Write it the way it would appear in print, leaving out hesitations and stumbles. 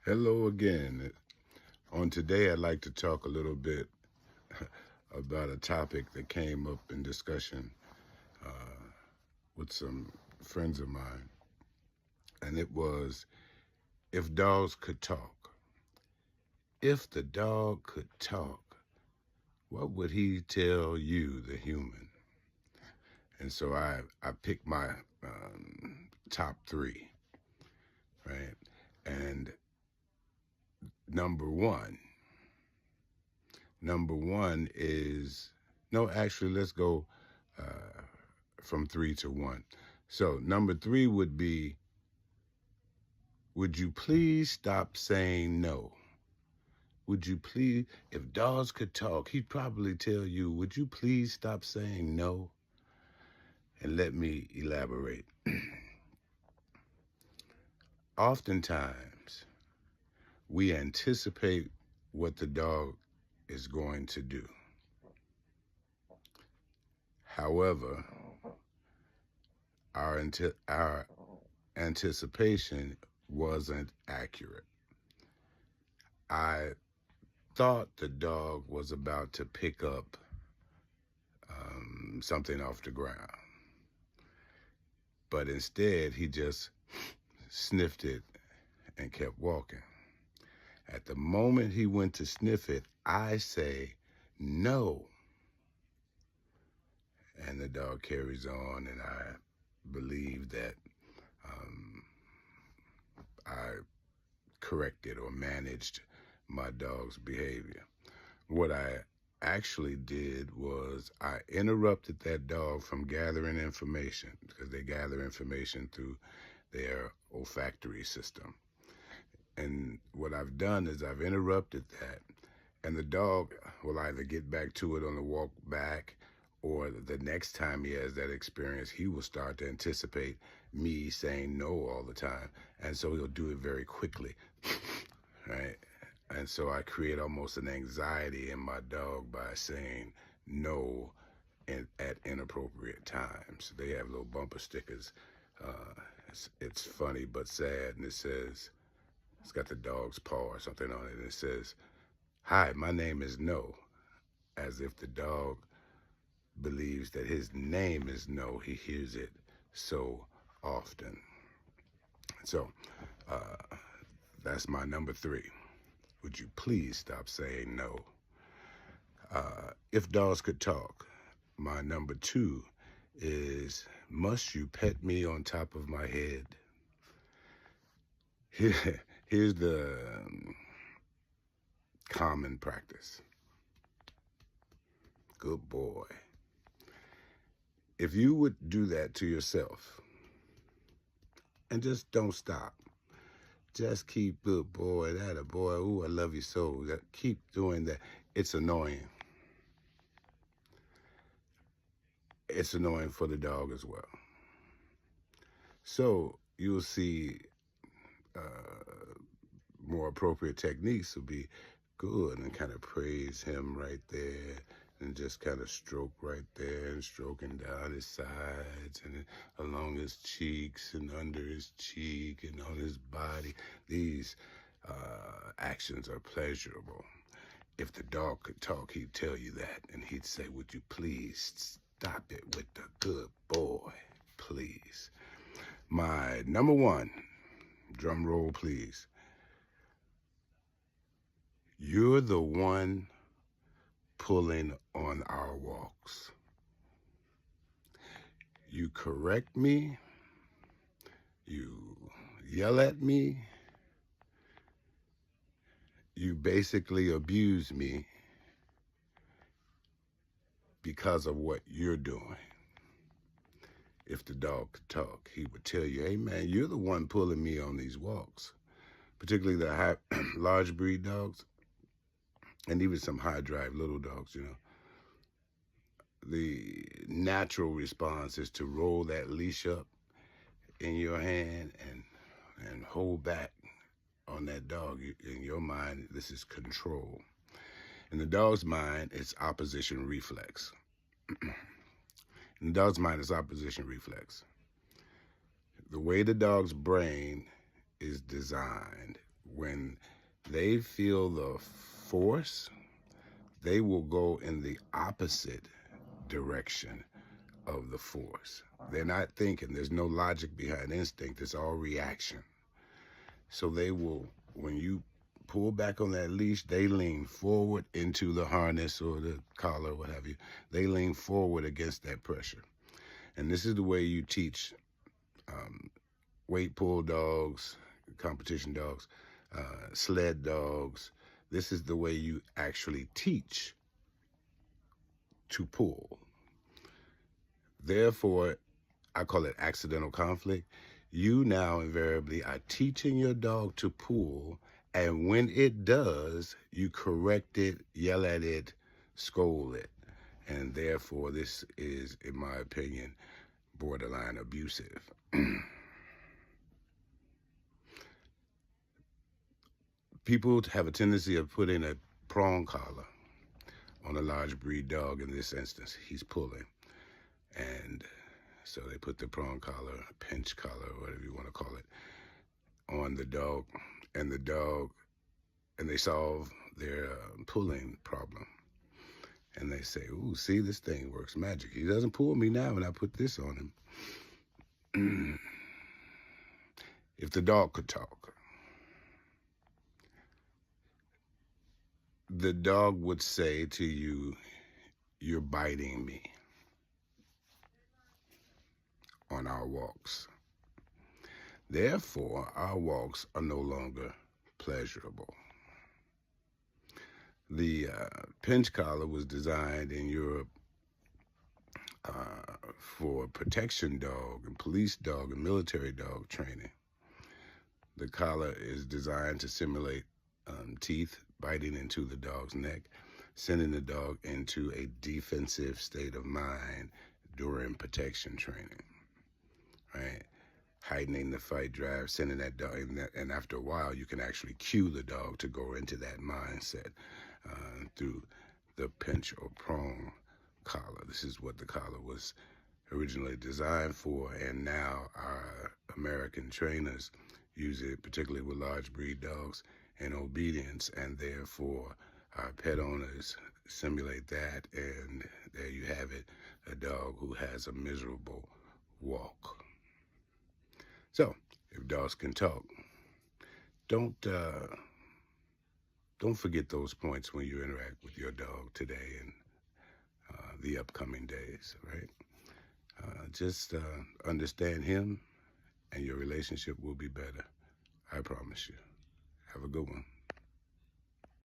Hello again. On today, I'd like to talk a little bit about a topic that came up in discussion with some friends of mine, and it was if dogs could talk. If the dog could talk, what would he tell you, the human? And so I picked my top three, right? And number one, number one is no, actually, let's go uh, from three to one. So, number three would be, would you please stop saying no? Would you please, if dogs could talk, he'd probably tell you, would you please stop saying no? And let me elaborate. Oftentimes, we anticipate what the dog is going to do. However, our anticipation wasn't accurate. I thought the dog was about to pick up something off the ground, but instead he just sniffed it and kept walking. At the moment he went to sniff it, I say, no. And the dog carries on, and I believe that um, I corrected or managed my dog's behavior. What I actually did was I interrupted that dog from gathering information, because they gather information through their olfactory system. And what I've done is I've interrupted that, and the dog will either get back to it on the walk back, or the next time he has that experience, he will start to anticipate me saying no all the time. And so he'll do it very quickly, right? And so I create almost an anxiety in my dog by saying no at inappropriate times. They have little bumper stickers. It's funny but sad, and it says, it's got the dog's paw or something on it, and it says, "Hi, my name is No," as if the dog believes that his name is No. He hears it so often. So that's my number three. Would you please stop saying no? If dogs could talk, my number two is, must you pet me on top of my head? Here's the common practice. Good boy. If you would do that to yourself and just don't stop, just keep, good boy, that a boy, ooh, I love you so. Keep doing that. It's annoying. It's annoying for the dog as well. So you'll see more appropriate techniques will be good, and kind of praise him right there, and just kind of stroke right there, and stroking down his sides and along his cheeks and under his cheek and on his body. These actions are pleasurable. If the dog could talk, he'd tell you that, and he'd say, would you please stop it with the good boy, please. My number one, drum roll please, you're the one pulling on our walks. You correct me, you yell at me, you basically abuse me because of what you're doing. If the dog could talk, he would tell you, hey man, you're the one pulling me on these walks, particularly the large breed dogs, and even some high drive little dogs, you know. The natural response is to roll that leash up in your hand and hold back on that dog. In your mind, this is control. In the dog's mind, it's opposition reflex. In the dog's mind, it's opposition reflex. The way the dog's brain is designed when they feel the force, they will go in the opposite direction of the force. They're not thinking. There's no logic behind instinct. It's all reaction. So they will, when you pull back on that leash, they lean forward into the harness or the collar, what have you. They lean forward against that pressure. And this is the way you teach weight pull dogs, competition dogs, sled dogs. This is the way you actually teach to pull. Therefore, I call it accidental conflict. You now invariably are teaching your dog to pull, and when it does, you correct it, yell at it, scold it. And therefore, this is, in my opinion, borderline abusive. People have a tendency of putting a prong collar on a large breed dog. In this instance, he's pulling. And so they put the prong collar, pinch collar, whatever you want to call it, on the dog, and they solve their pulling problem. And they say, ooh, see, this thing works magic. He doesn't pull me now when I put this on him. If the dog could talk, the dog would say to you, you're biting me on our walks. Therefore, our walks are no longer pleasurable. The pinch collar was designed in Europe for protection dog and police dog and military dog training. The collar is designed to simulate teeth biting into the dog's neck, sending the dog into a defensive state of mind during protection training, right? Heightening the fight drive, sending that dog, and after a while, you can actually cue the dog to go into that mindset through the pinch or prong collar. This is what the collar was originally designed for, and now our American trainers use it, particularly with large breed dogs, in obedience, and therefore our pet owners simulate that, and there you have it, a dog who has a miserable walk. So, if dogs can talk, don't forget those points when you interact with your dog today and the upcoming days, right? Just understand him, and your relationship will be better. I promise you. Have a good one.